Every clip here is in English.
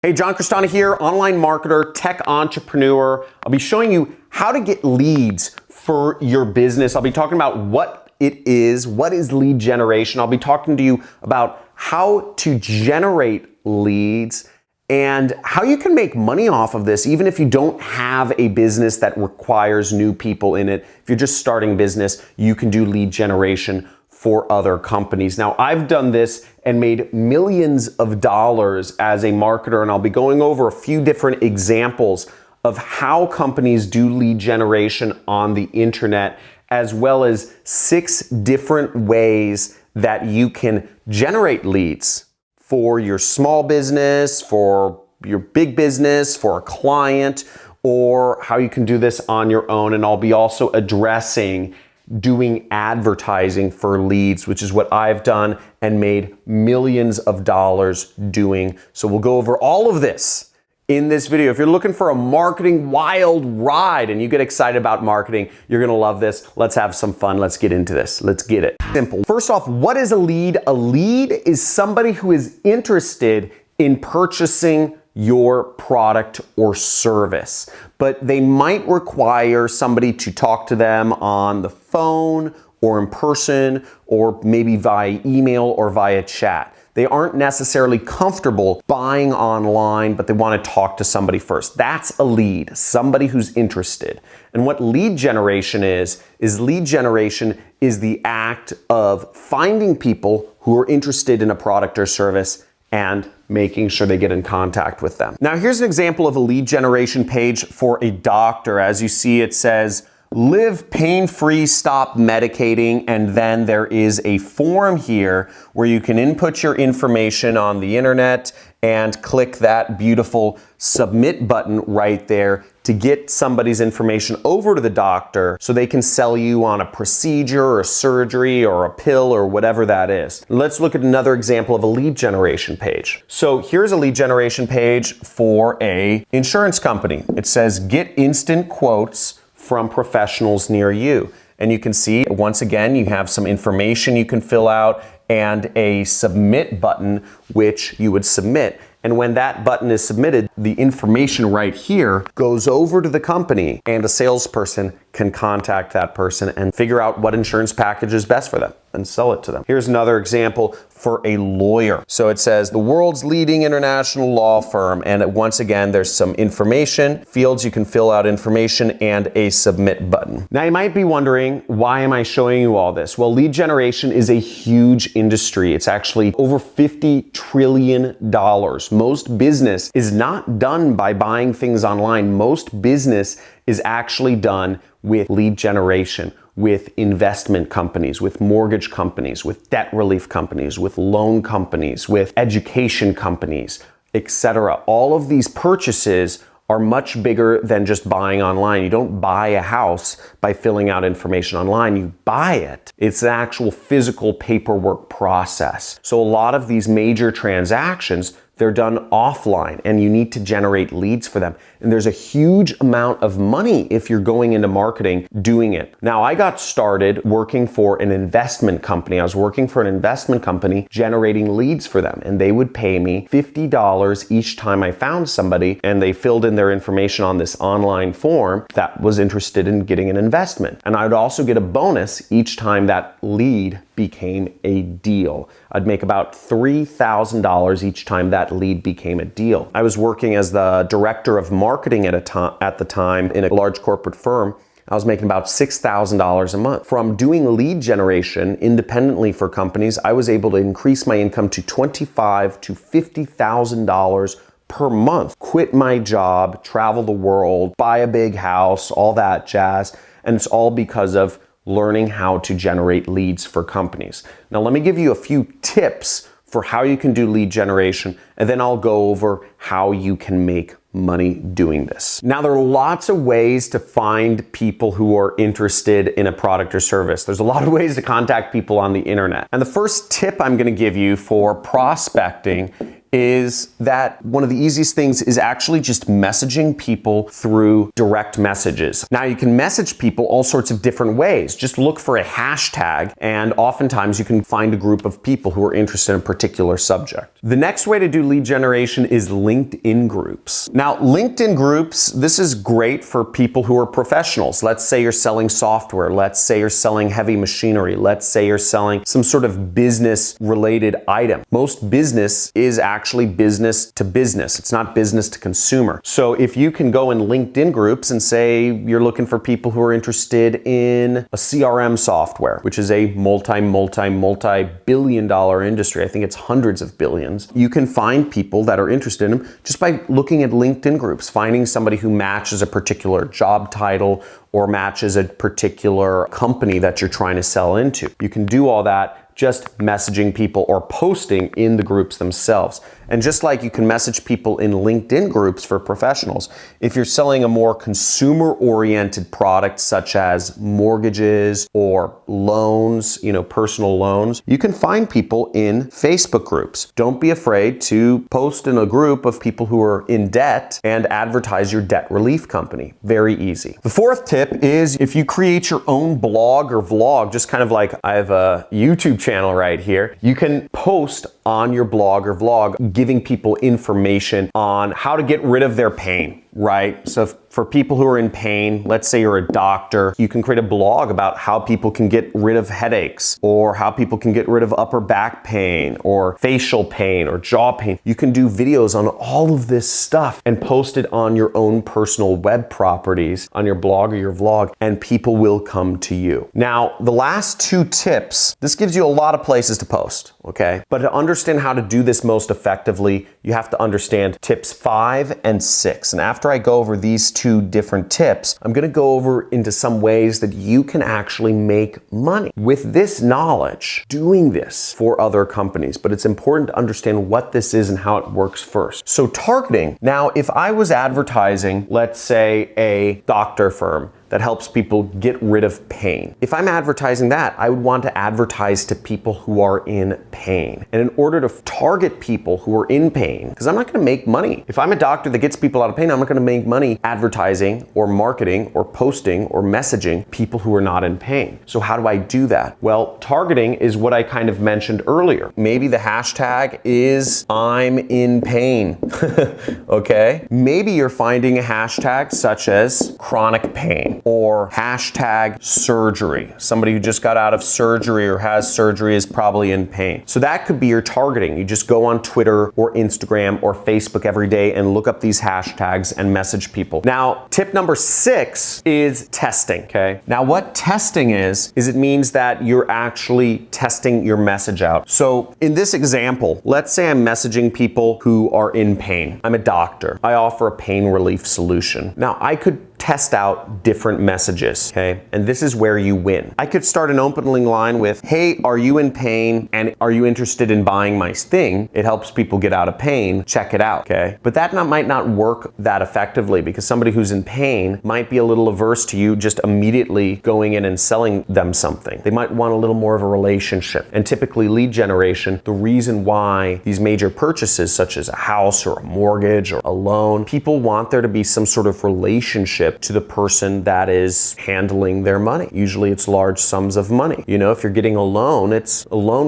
Hey, John Crestani here, online marketer, tech entrepreneur. I'll be showing you how to get leads for your business. I'll be talking about what is lead generation. I'll be talking to you about how to generate leads and how you can make money off of this even if you don't have a business that requires new people in it. If you're just starting business, you can do lead generation for other companies. Now, I've done this and made millions of dollars as a marketer, and I'll be going over a few different examples of how companies do lead generation on the internet, as well as 6 different ways that you can generate leads for your small business, for your big business, for a client, or how you can do this on your own. And I'll be also addressing doing advertising for leads, which is what I've done and made millions of dollars doing. So we'll go over all of this in this video. If you're looking for a marketing wild ride and you get excited about marketing, you're gonna love this. Let's have some fun. Let's get into this. Let's get it. Simple. First off, what is a lead? A lead is somebody who is interested in purchasing your product or service, but they might require somebody to talk to them on the phone or in person or maybe via email or via chat. They aren't necessarily comfortable buying online, but they want to talk to somebody first. That's a lead, somebody who's interested. And what lead generation is lead generation is the act of finding people who are interested in a product or service and making sure they get in contact with them. Now, here's an example of a lead generation page for a doctor. As you see, it says, live pain-free, stop medicating, and then there is a form here where you can input your information on the internet and click that beautiful submit button right there to get somebody's information over to the doctor so they can sell you on a procedure or a surgery or a pill or whatever that is. Let's look at another example of a lead generation page. So here's a lead generation page for an insurance company. It says, get instant quotes from professionals near you. And you can see, once again, you have some information you can fill out and a submit button, which you would submit. And when that button is submitted, the information right here goes over to the company and a salesperson can contact that person and figure out what insurance package is best for them and sell it to them. Here's another example for a lawyer. So it says the world's leading international law firm. And once again, there's some information, fields you can fill out information and a submit button. Now you might be wondering, why am I showing you all this? Well, lead generation is a huge industry. It's actually over $50 trillion. Most business is not done by buying things online. Most business is actually done with lead generation, with investment companies, with mortgage companies, with debt relief companies, with loan companies, with education companies, etc. All of these purchases are much bigger than just buying online. You don't buy a house by filling out information online. You buy it. It's an actual physical paperwork process. So a lot of these major transactions, they're done offline and you need to generate leads for them. And there's a huge amount of money if you're going into marketing doing it. Now, I got started working for an investment company. I was working for an investment company generating leads for them, and they would pay me $50 each time I found somebody and they filled in their information on this online form that was interested in getting an investment. And I'd also get a bonus each time that lead became a deal. I'd make about $3,000 each time that lead became a deal. I was working as the director of marketing at the time in a large corporate firm. I was making about $6,000 a month. From doing lead generation independently for companies, I was able to increase my income to $25,000 to $50,000 per month. Quit my job, travel the world, buy a big house, all that jazz. And it's all because of learning how to generate leads for companies. Now, let me give you a few tips for how you can do lead generation, and then I'll go over how you can make money doing this. Now, there are lots of ways to find people who are interested in a product or service. There's a lot of ways to contact people on the internet. And the first tip I'm going to give you for prospecting is that one of the easiest things is actually just messaging people through direct messages. Now you can message people all sorts of different ways. Just look for a hashtag and oftentimes you can find a group of people who are interested in a particular subject. The next way to do lead generation is LinkedIn groups. Now LinkedIn groups, this is great for people who are professionals. Let's say you're selling software. Let's say you're selling heavy machinery. Let's say you're selling some sort of business related item. Most business is actually business to business. It's not business to consumer. So if you can go in LinkedIn groups and say you're looking for people who are interested in a CRM software, which is a multi-billion dollar industry. I think it's hundreds of billions. You can find people that are interested in them just by looking at LinkedIn groups, finding somebody who matches a particular job title or matches a particular company that you're trying to sell into. You can do all that just messaging people or posting in the groups themselves. And just like you can message people in LinkedIn groups for professionals, if you're selling a more consumer-oriented product such as mortgages or loans, personal loans, you can find people in Facebook groups. Don't be afraid to post in a group of people who are in debt and advertise your debt relief company. Very easy. The fourth tip is if you create your own blog or vlog, just kind of like I have a YouTube channel right here, you can post on your blog or vlog giving people information on how to get rid of their pain, right? So for people who are in pain, let's say you're a doctor, you can create a blog about how people can get rid of headaches or how people can get rid of upper back pain or facial pain or jaw pain. You can do videos on all of this stuff and post it on your own personal web properties on your blog or your vlog, and people will come to you. Now, the last two tips, this gives you a lot of places to post, okay? But to understand how to do this most effectively, you have to understand tips 5 and 6. And after I go over these two different tips, I'm gonna go over into some ways that you can actually make money with this knowledge, doing this for other companies. But it's important to understand what this is and how it works first. So targeting. Now, if I was advertising, let's say a doctor firm that helps people get rid of pain. If I'm advertising that, I would want to advertise to people who are in pain. And in order to target people who are in pain, because I'm not gonna make money. If I'm a doctor that gets people out of pain, I'm not gonna make money advertising or marketing or posting or messaging people who are not in pain. So how do I do that? Well, targeting is what I kind of mentioned earlier. Maybe the hashtag is I'm in pain, okay? Maybe you're finding a hashtag such as chronic pain, or hashtag surgery. Somebody who just got out of surgery or has surgery is probably in pain. So that could be your targeting. You just go on Twitter or Instagram or Facebook every day and look up these hashtags and message people. Now, tip number 6 is testing, okay? Now, what testing is it means that you're actually testing your message out. So in this example, let's say I'm messaging people who are in pain. I'm a doctor. I offer a pain relief solution. Now, I could test out different messages, okay? And this is where you win. I could start an opening line with, hey, are you in pain and are you interested in buying my thing? It helps people get out of pain. Check it out, okay? But that might not work that effectively because somebody who's in pain might be a little averse to you just immediately going in and selling them something. They might want a little more of a relationship. And typically lead generation, the reason why these major purchases such as a house or a mortgage or a loan, people want there to be some sort of relationship to the person that is handling their money. Usually it's large sums of money. If you're getting a loan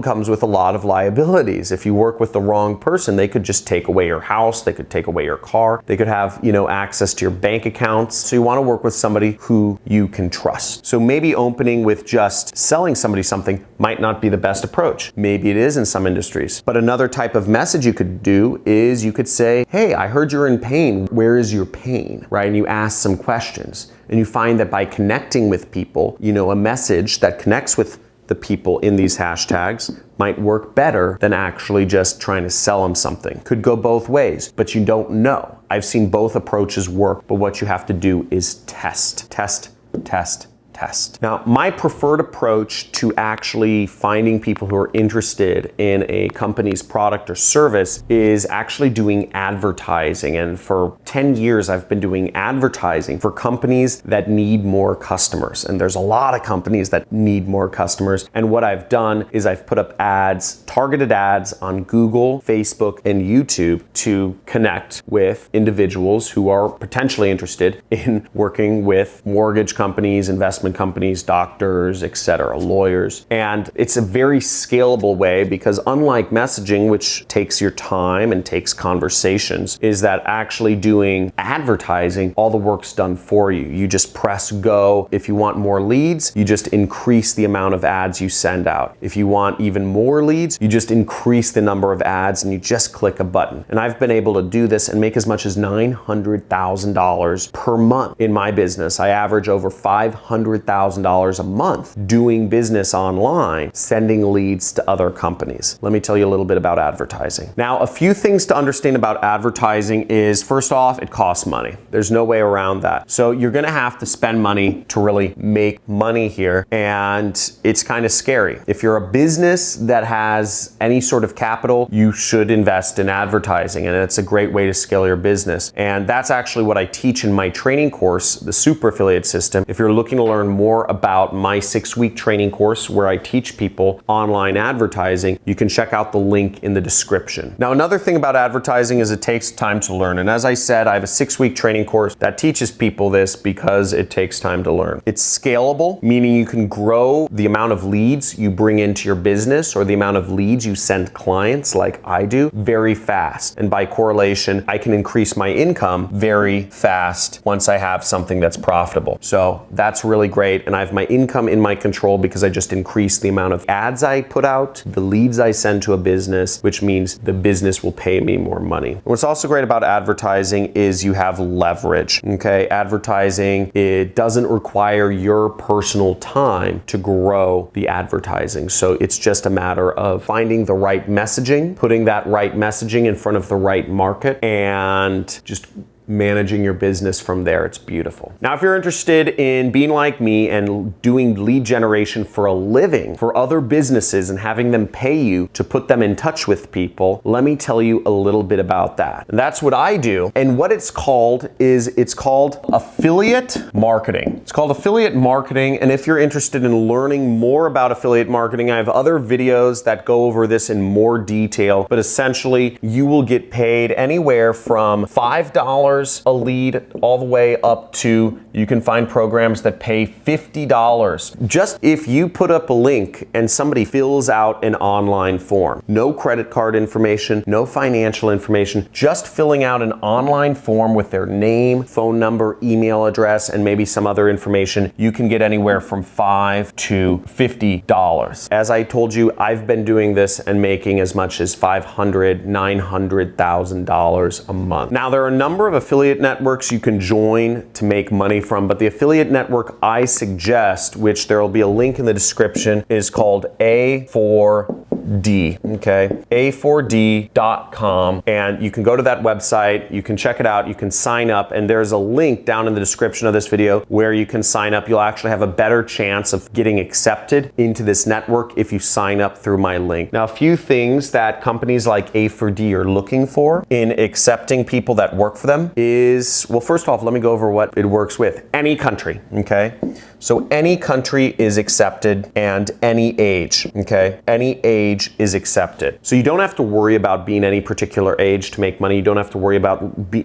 comes with a lot of liabilities. If you work with the wrong person, they could just take away your house, they could take away your car, they could have, access to your bank accounts. So you want to work with somebody who you can trust. So maybe opening with just selling somebody something might not be the best approach. Maybe it is in some industries. But another type of message you could do is you could say, hey, I heard you're in pain. Where is your pain? Right? And you ask some questions. And you find that by connecting with people, a message that connects with the people in these hashtags might work better than actually just trying to sell them something. Could go both ways, but you don't know. I've seen both approaches work, but what you have to do is test, test, test, test. Now, my preferred approach to actually finding people who are interested in a company's product or service is actually doing advertising. And for 10 years, I've been doing advertising for companies that need more customers. And there's a lot of companies that need more customers. And what I've done is I've put up ads, targeted ads on Google, Facebook, and YouTube to connect with individuals who are potentially interested in working with mortgage companies, investment companies, doctors, etc., lawyers. And it's a very scalable way because unlike messaging, which takes your time and takes conversations, is that actually doing advertising, all the work's done for you. You just press go. If you want more leads, you just increase the amount of ads you send out. If you want even more leads, you just increase the number of ads and you just click a button. And I've been able to do this and make as much as $900,000 per month in my business. I average over $500,000 a month doing business online, sending leads to other companies. Let me tell you a little bit about advertising. Now, a few things to understand about advertising is, first off, it costs money. There's no way around that. So you're gonna have to spend money to really make money here, and it's kind of scary. If you're a business that has any sort of capital, you should invest in advertising, and it's a great way to scale your business. And that's actually what I teach in my training course, the Super Affiliate System. If you're looking to learn more about my 6-week training course where I teach people online advertising, you can check out the link in the description. Now, another thing about advertising is it takes time to learn. And as I said, I have a 6-week training course that teaches people this because it takes time to learn. It's scalable, meaning you can grow the amount of leads you bring into your business or the amount of leads you send clients like I do very fast. And by correlation, I can increase my income very fast once I have something that's profitable. So that's really great. And I have my income in my control because I just increase the amount of ads I put out, the leads I send to a business, which means the business will pay me more money. And what's also great about advertising is you have leverage, okay? Advertising, it doesn't require your personal time to grow the advertising. So it's just a matter of finding the right messaging, putting that right messaging in front of the right market, and just managing your business from there. It's beautiful. Now, if you're interested in being like me and doing lead generation for a living for other businesses and having them pay you to put them in touch with people, let me tell you a little bit about that. And that's what I do. And what it's called is affiliate marketing. It's called affiliate marketing. And if you're interested in learning more about affiliate marketing, I have other videos that go over this in more detail. But essentially, you will get paid anywhere from $5 a lead all the way up to, you can find programs that pay $50 just if you put up a link and somebody fills out an online form. No credit card information, no financial information, just filling out an online form with their name, phone number, email address, and maybe some other information. You can get anywhere from $5 to $50. As I told you, I've been doing this and making as much as $500,000, $900,000 a month. Now, there are a number of affiliate networks you can join to make money from, but the affiliate network I suggest, which there will be a link in the description, is called A4D, okay? A4D.com, and you can go to that website, you can check it out, you can sign up, and there's a link down in the description of this video where you can sign up. You'll actually have a better chance of getting accepted into this network if you sign up through my link. Now, a few things that companies like A4D are looking for in accepting people that work for them is, well, first off, let me go over what it works with. Any country, okay? So any country is accepted and any age, okay? Any age is accepted. So you don't have to worry about being any particular age to make money. You don't have to worry about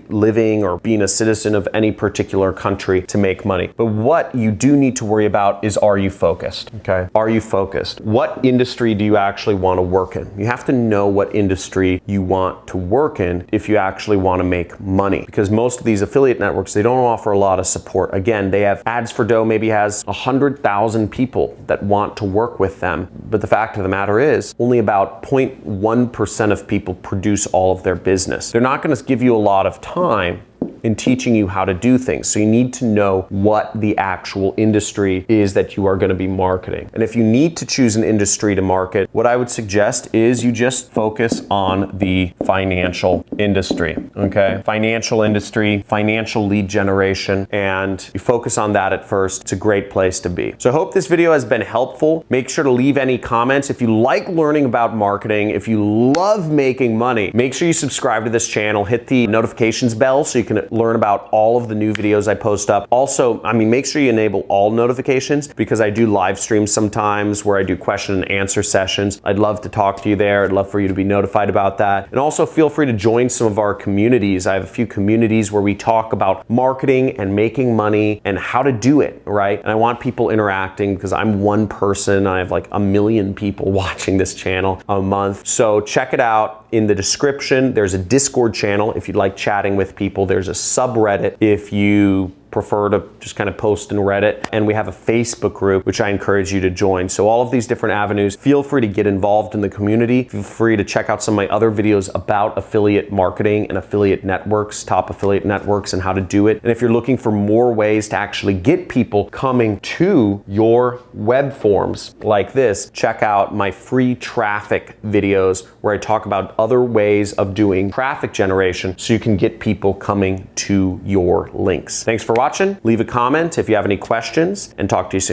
living or being a citizen of any particular country to make money. But what you do need to worry about is, are you focused, okay? Are you focused? What industry do you actually want to work in? You have to know what industry you want to work in if you actually want to make money, because most of these affiliate networks, they don't offer a lot of support. Again, they have Ads for Dough maybe has 100,000 people that want to work with them. But the fact of the matter is, only about 0.1% of people produce all of their business. They're not going to give you a lot of time in teaching you how to do things. So you need to know what the actual industry is that you are going to be marketing. And if you need to choose an industry to market, what I would suggest is you just focus on the financial industry, okay? Financial industry, financial lead generation, and you focus on that at first. It's a great place to be. So I hope this video has been helpful. Make sure to leave any comments. If you like learning about marketing, if you love making money, make sure you subscribe to this channel, hit the notifications bell so you can learn about all of the new videos I post up. Also, make sure you enable all notifications because I do live streams sometimes where I do question and answer sessions. I'd love to talk to you there. I'd love for you to be notified about that. And also feel free to join some of our communities. I have a few communities where we talk about marketing and making money and how to do it, right? And I want people interacting because I'm one person. I have like 1 million people watching this channel a month. So check it out. In the description, there's a Discord channel if you'd like chatting with people. There's a subreddit if you prefer to just kind of post in Reddit. And we have a Facebook group, which I encourage you to join. So all of these different avenues, feel free to get involved in the community. Feel free to check out some of my other videos about affiliate marketing and affiliate networks, top affiliate networks, and how to do it. And if you're looking for more ways to actually get people coming to your web forms like this, check out my free traffic videos where I talk about other ways of doing traffic generation so you can get people coming to your links. Thanks for watching. Leave a comment if you have any questions, and talk to you soon.